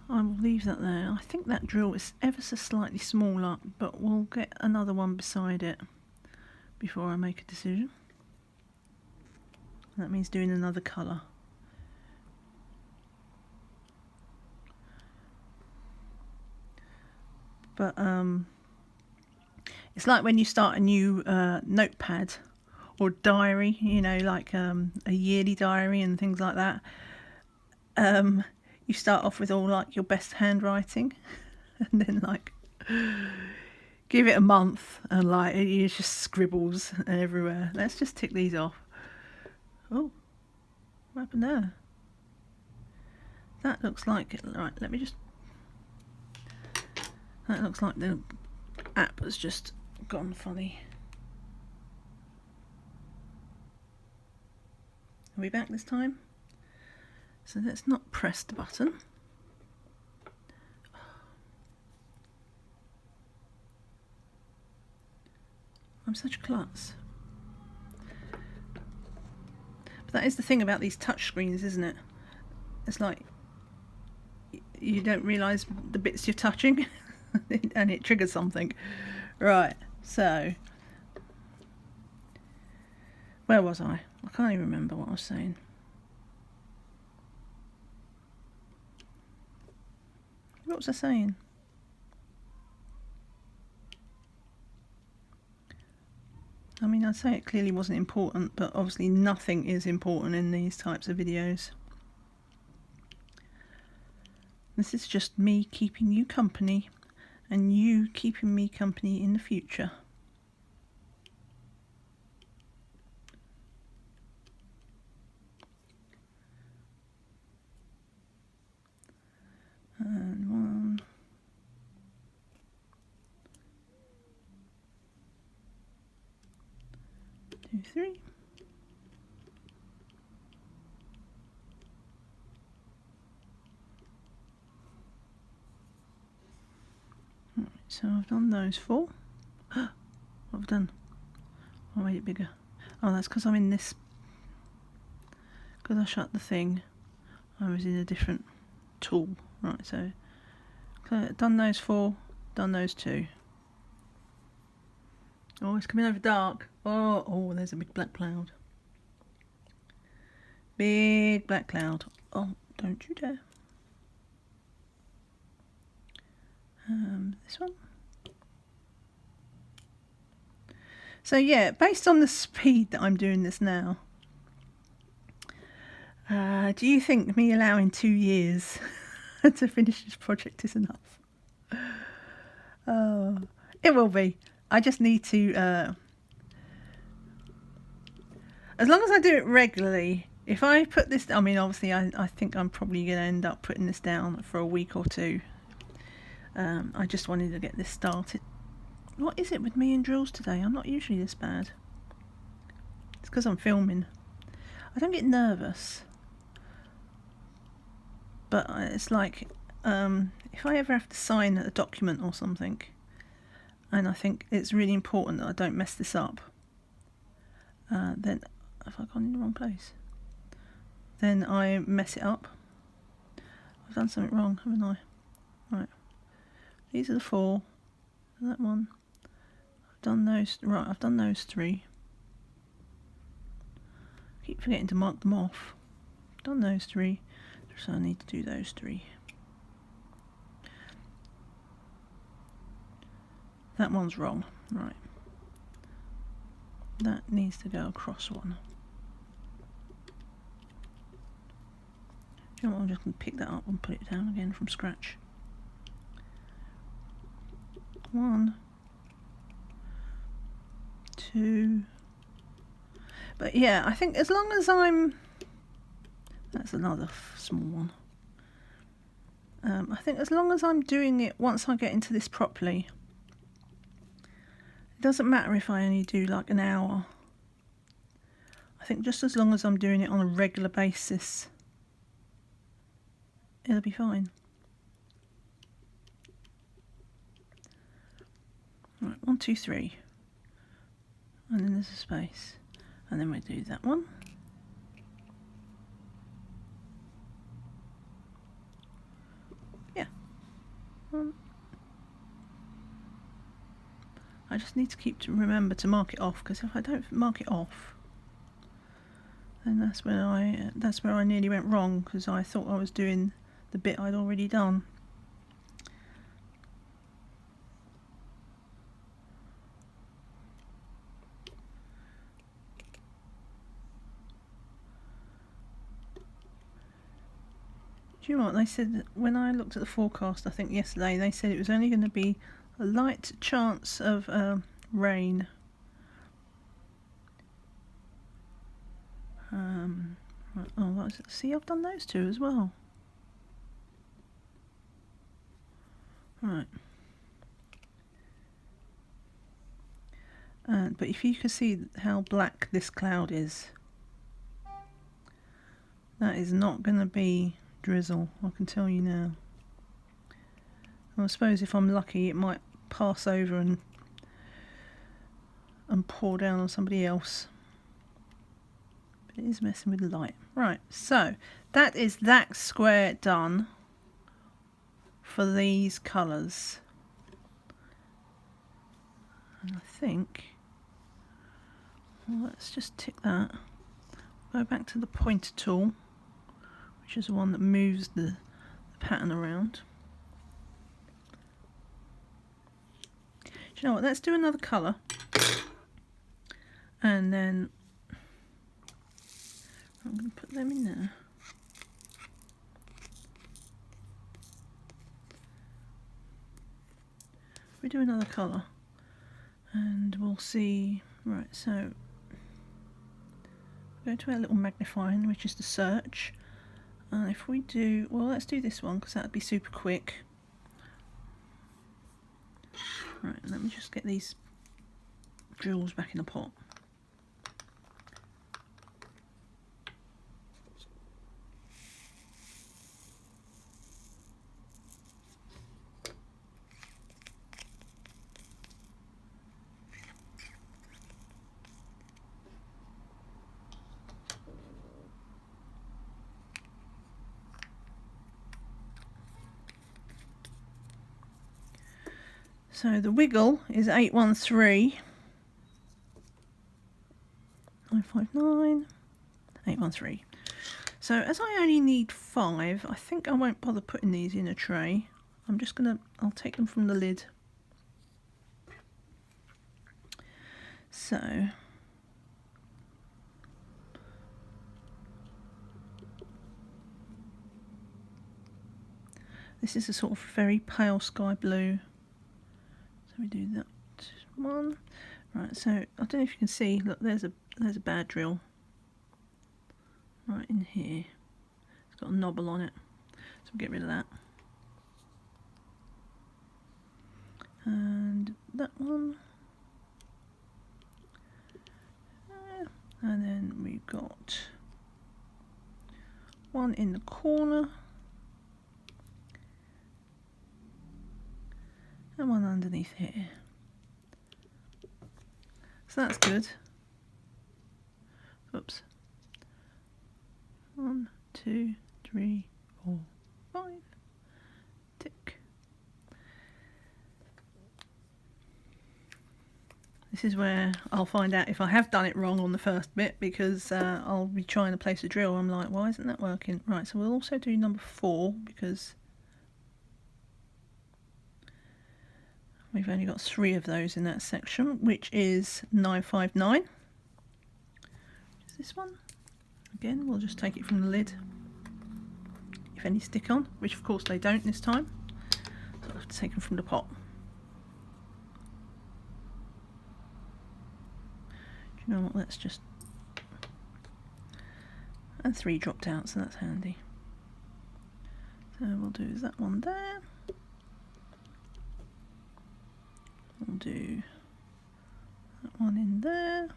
[SPEAKER 1] I will leave that there. I think that drill is ever so slightly smaller, but we'll get another one beside it before I make a decision. That means doing another colour. But it's like when you start a new notepad or diary, like a yearly diary and things like that. You start off with all like your best handwriting, and then like Give it a month and like it's just scribbles everywhere. Let's just tick these off. Oh, what happened there? That looks like it. Right, let me just. That looks like the app has just gone funny. Are we back this time? So let's not press the button. I'm such a klutz. But that is the thing about these touch screens, isn't it? It's like you don't realise the bits you're touching and it triggers something. Right, so where was I? I can't even remember what I was saying. What was I saying? I mean, I'd say it clearly wasn't important, but obviously nothing is important in these types of videos. This is just me keeping you company and you keeping me company in the future. And 1, 2, 3. Right, so I've done those 4. What have I done? I made it bigger. Oh, that's because I'm in this. Because I shut the thing, I was in a different tool. Right, so done those 4, done those 2. Oh, it's coming over dark. Oh, there's a big black cloud. Big black cloud. Oh, don't you dare. This one. So yeah, based on the speed that I'm doing this now, do you think me allowing 2 years to finish this project is enough? Oh, it will be. I just need to, as long as I do it regularly, if I put this, I mean, obviously I think I'm probably going to end up putting this down for a week or 2. I just wanted to get this started. What is it with me and drills today? I'm not usually this bad. It's because I'm filming. I don't get nervous. But it's like, if I ever have to sign a document or something, and I think it's really important that I don't mess this up, then, have I gone in the wrong place? Then I mess it up. I've done something wrong, haven't I? Right. These are the 4. That one. I've done those. Right, I've done those 3. I keep forgetting to mark them off. I've done those 3. So I need to do those 3. That one's wrong. Right. That needs to go across one. You know what, I'm just going to pick that up and put it down again from scratch. 1, 2. But yeah, I think as long as I'm... That's another small one. I think as long as I'm doing it once I get into this properly, it doesn't matter if I only do like an hour. I think just as long as I'm doing it on a regular basis, it'll be fine. Right, 1, 2, 3. And then there's a space. And then we do that one. Yeah. I just need to remember to mark it off, because if I don't mark it off, then that's where I nearly went wrong, because I thought I was doing the bit I'd already done. Do you know what they said when I looked at the forecast? I think yesterday they said it was only going to be a light chance of rain. Oh, see, I've done those two as well. Right. But if you can see how black this cloud is, that is not going to be drizzle, I can tell you now. I suppose if I'm lucky it might pass over and pour down on somebody else. But it is messing with the light. Right, so that is that square done for these colours. And I think, well, let's just tick that. Go back to the pointer tool, which is the one that moves the pattern around. Do you know what? Let's do another colour, and then I'm going to put them in there. We do another colour, and we'll see. Right, so go to our little magnifying, which is the search. And if we do, well, let's do this one because that'd be super quick. Right, let me just get these drills back in the pot. So the wiggle is 813, 959, 813. So as I only need 5, I think I won't bother putting these in a tray. I'm just I'll take them from the lid. So this is a sort of very pale sky blue. We do that one. Right, so I don't know if you can see, look, there's a bad drill right in here. It's got a knobble on it, so we'll get rid of that. And that one. And then we've got one in the corner. And one underneath here. So that's good. Oops. 1, 2, 3, 4, 5. Tick. This is where I'll find out if I have done it wrong on the first bit, because I'll be trying to place a drill. I'm like, why isn't that working? Right, so we'll also do number 4 because we've only got 3 of those in that section, which is 959. Is this one? Again, we'll just take it from the lid, if any stick on, which of course they don't this time. So I'll have to take them from the pot. Do you know what? Let's just... And 3 dropped out, so that's handy. So we'll do that one there. We'll do that one in there.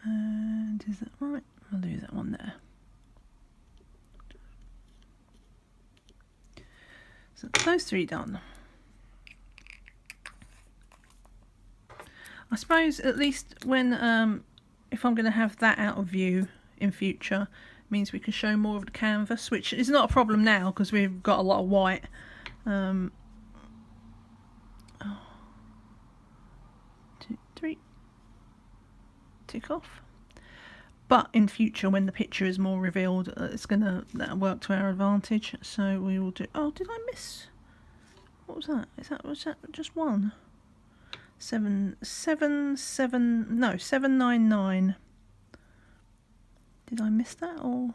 [SPEAKER 1] And is that right? I'll do that one there. So those 3 done. I suppose at least when if I'm going to have that out of view in future, means we can show more of the canvas, which is not a problem now because we've got a lot of white. 2, 3, tick off. But in future, when the picture is more revealed, that'll work to our advantage. So we will do. Oh, did I miss? What was that? Was that just one? 799. Did I miss that or?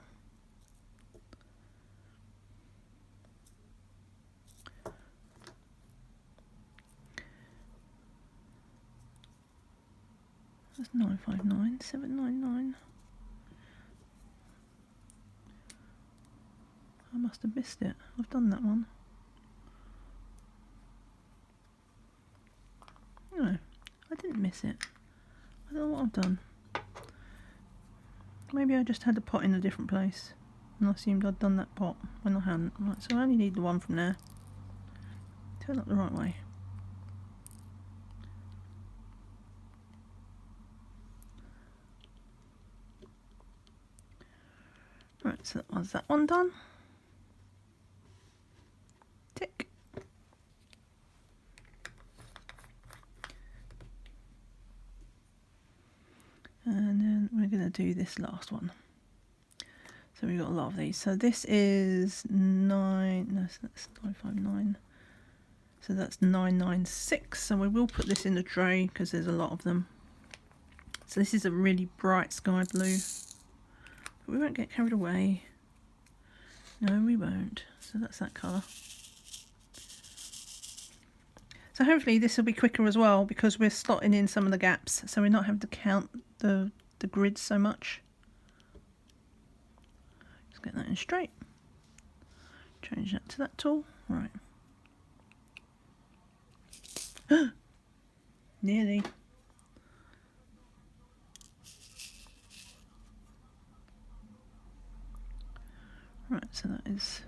[SPEAKER 1] That's 959, 799. I must have missed it. I've done that one. No, I didn't miss it. I don't know what I've done. Maybe I just had the pot in a different place and I assumed I'd done that pot when I hadn't. Right, so I only need the one from there. Turn up the right way. Right, so that was that one done. Tick. And then we're going to do this last one. So we've got a lot of these. So this is 9, no, so that's 959. So that's 996. So we will put this in the tray because there's a lot of them. So this is a really bright sky blue. But we won't get carried away. No, we won't. So that's that colour. So hopefully this will be quicker as well because we're slotting in some of the gaps. So we're not having to count the grids so much. Let's get that in straight. Change that to that tool. Right. Nearly. Right, so that is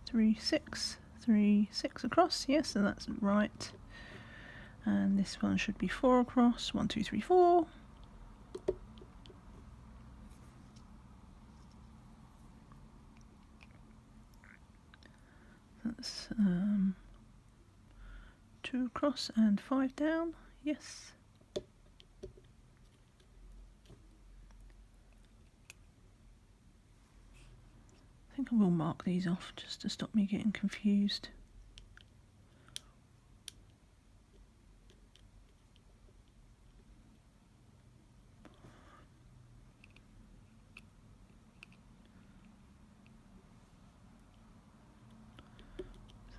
[SPEAKER 1] 3, 6, 3, 6 across. Yes, so that's right. And this one should be 4 across. 1, 2, 3, 4. That's 2 across and 5 down. Yes. I think I will mark these off just to stop me getting confused.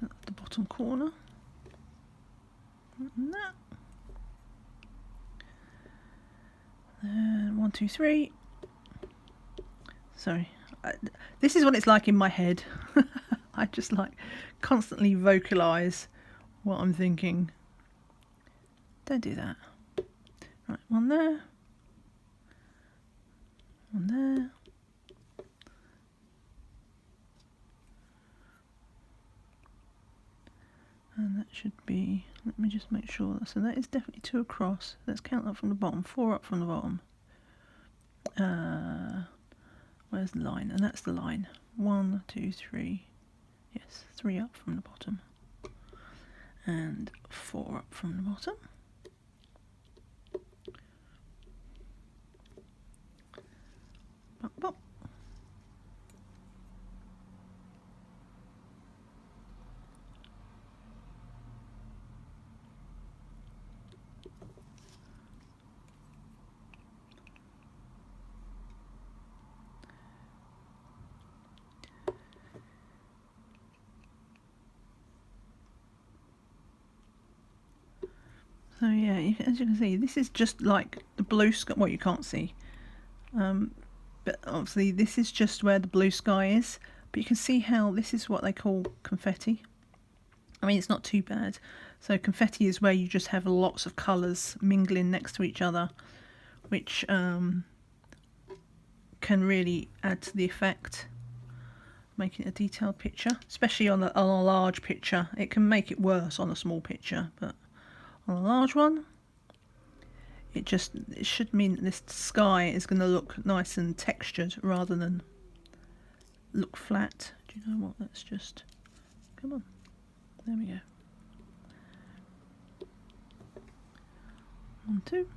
[SPEAKER 1] So that's the bottom corner. And that. Then 1, 2, 3. Sorry. This is what it's like in my head. I just like constantly vocalise what I'm thinking. Don't do that. Right, one there. One there. And that should be, let me just make sure. So that is definitely 2 across. Let's count that from the bottom. 4 up from the bottom. Where's the line? And that's the line. 1, 2, 3. Yes, 3 up from the bottom. And 4 up from the bottom. Bop, bop. So yeah, as you can see, this is just like the blue sky. Well, you can't see, but obviously this is just where the blue sky is. But you can see how this is what they call confetti. I mean, it's not too bad. So confetti is where you just have lots of colours mingling next to each other, which can really add to the effect, making it a detailed picture, especially on a large picture. It can make it worse on a small picture, but on a large one, it should mean that this sky is going to look nice and textured rather than look flat. Do you know what? Let's just, come on, there we go. 1, 2.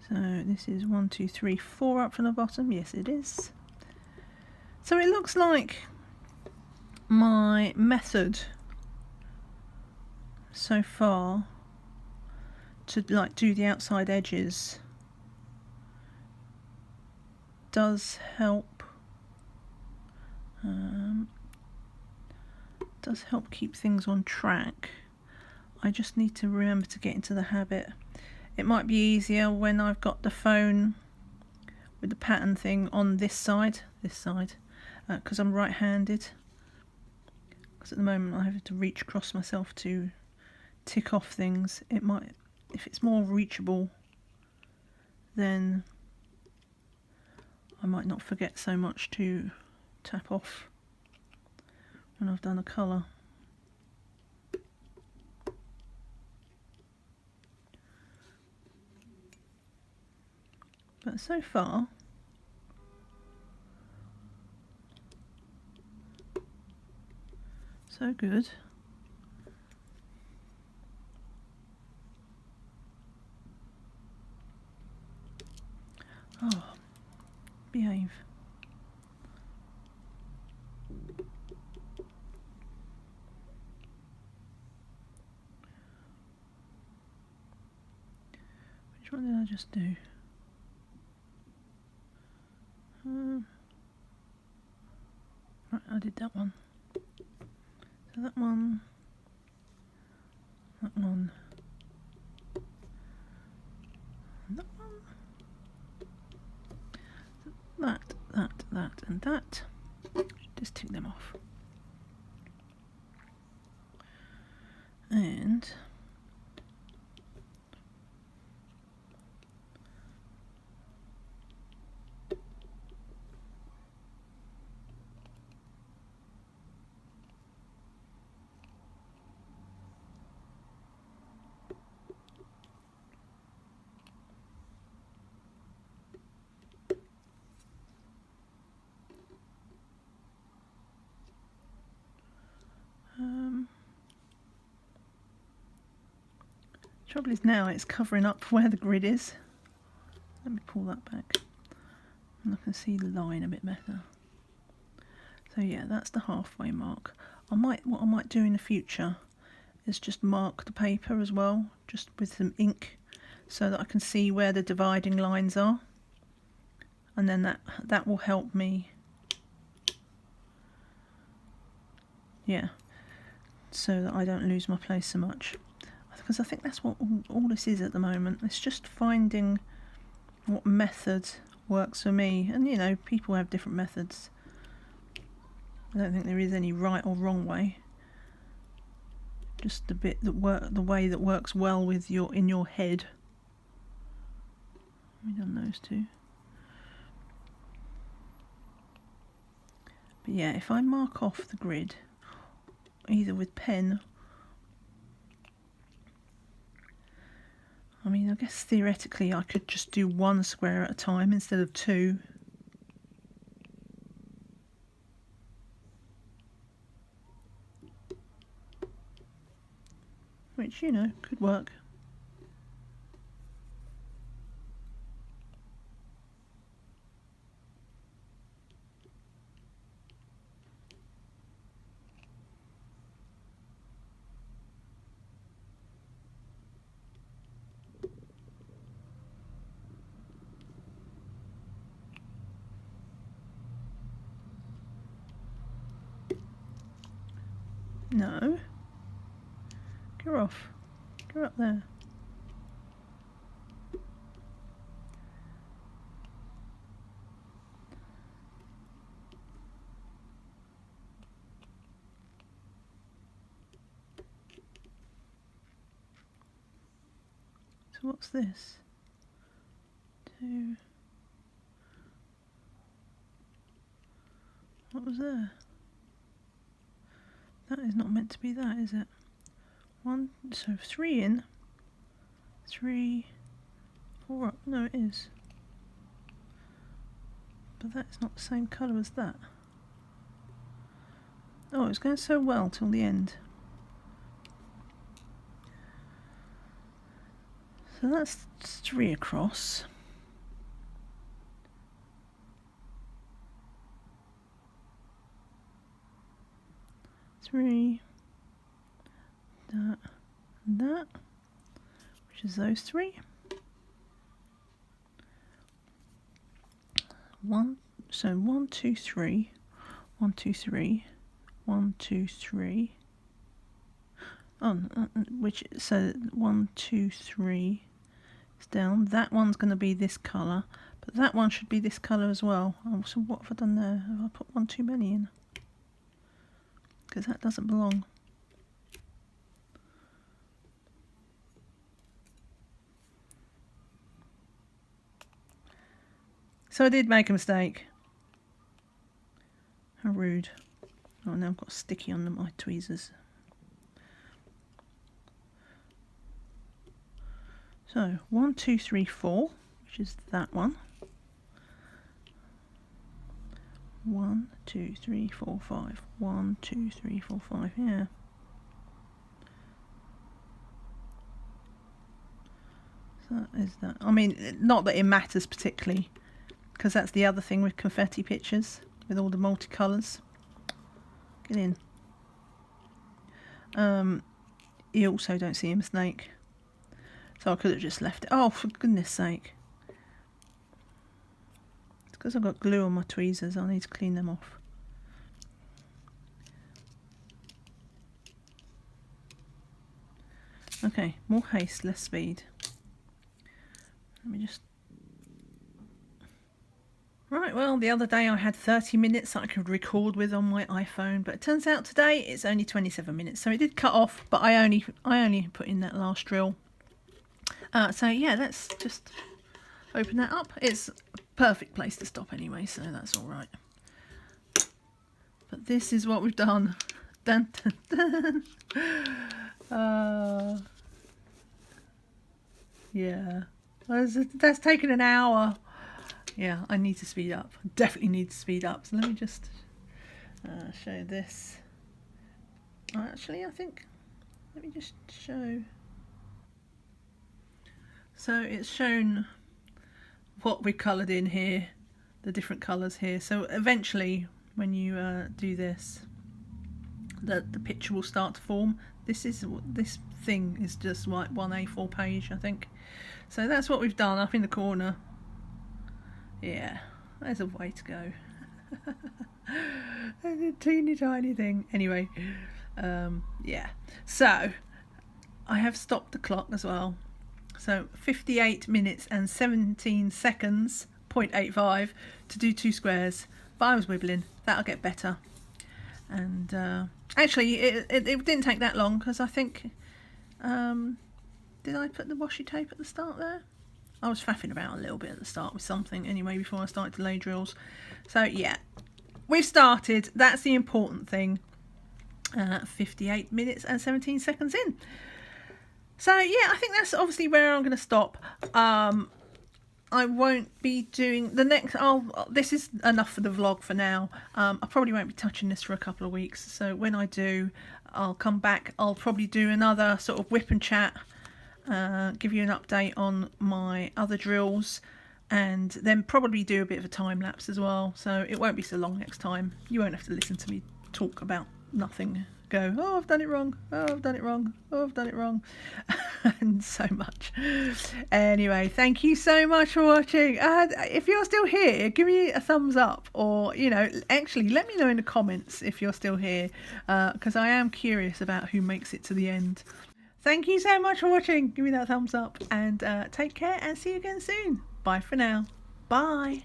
[SPEAKER 1] So this is 1, 2, 3, 4 up from the bottom. Yes, it is. So it looks like my method so far to like do the outside edges does help keep things on track. I just need to remember to get into the habit. It might be easier when I've got the phone with the pattern thing on this side, because I'm right-handed. Because at the moment I have to reach across myself to tick off things. It might, if it's more reachable, then I might not forget so much to tap off when I've done a colour. But so far, so good. Oh, behave. Which one did I just do? Right, I did that one. So that one, that one, and that one, that, and that. Just tick them off. And trouble is now it's covering up where the grid is. Let me pull that back and I can see the line a bit better. So yeah, that's the halfway mark. What I might do in the future is just mark the paper as well, just with some ink, so that I can see where the dividing lines are, and then that will help me. Yeah, so that I don't lose my place so much. Because I think that's what all this is at the moment. It's just finding what method works for me. And you know, people have different methods. I don't think there is any right or wrong way. Just the bit that the way that works well with in your head. We've done those two. But yeah, if I mark off the grid, either with pen, I mean, I guess theoretically I could just do one square at a time instead of two. Which, you know, could work. No. Go off. Go up there. So what's this? 2. What was there? That is not meant to be that, is it? 1, so 3 in. 3, 4 up. No, it is. But that's not the same colour as that. Oh, it's going so well till the end. So that's 3 across. Three, that, and that, which is those 3. 1, so 1, 2, 3, 1, 2, 3, 1, 2, 3. which, so 1, 2, 3 is down. That one's going to be this colour, but that one should be this colour as well. Oh, so what have I done there? Have I put one too many in? Because that doesn't belong. So I did make a mistake. How rude. Oh, now I've got sticky on my tweezers. So 1, 2, 3, 4, which is that one. 1, 2, 3, 4, 5. 1, 2, 3, 4, 5. Yeah. So that is that. I mean, not that it matters particularly, because that's the other thing with confetti pictures, with all the multicolours. Get in. You also don't see a mistake. So I could have just left it. Oh, for goodness sake. It's because I've got glue on my tweezers. I need to clean them off. Okay, more haste, less speed. Let me just... Right, well, the other day I had 30 minutes that I could record with on my iPhone, but it turns out today it's only 27 minutes. So it did cut off, but I only put in that last drill. So yeah, let's just open that up. It's a perfect place to stop anyway, so that's all right. But this is what we've done. Dun, dun, dun. Yeah, that's taken an hour. Yeah, I need to speed up. I definitely need to speed up. So let me just show this. Actually, I think, let me just show. So it's shown what we've coloured in here, the different colours here. So eventually, when you do this, the picture will start to form. This thing is just like one A4 page, I think. So that's what we've done up in the corner. Yeah, there's a way to go. A teeny tiny thing. Anyway, yeah. So I have stopped the clock as well. So 58 minutes and 17 seconds, 0.85 to do 2 squares. But I was wibbling. That'll get better. And actually, it didn't take that long because I think, did I put the washi tape at the start there? I was faffing about a little bit at the start with something anyway before I started to lay drills. So yeah, we've started. That's the important thing. 58 minutes and 17 seconds in. So yeah, I think that's obviously where I'm going to stop. I won't be doing the next. This is enough for the vlog for now. I probably won't be touching this for a couple of weeks. So when I do, I'll come back. I'll probably do another sort of whip and chat. Give you an update on my other drills, and then probably do a bit of a time lapse as well, so it won't be so long next time. You won't have to listen to me talk about nothing, go, oh, I've done it wrong, oh, I've done it wrong, oh, I've done it wrong, and so much. Anyway, thank you so much for watching. If you're still here, give me a thumbs up, or, you know, actually let me know in the comments if you're still here, because I am curious about who makes it to the end. Thank you so much for watching. Give me that thumbs up and take care and see you again soon. Bye for now. Bye.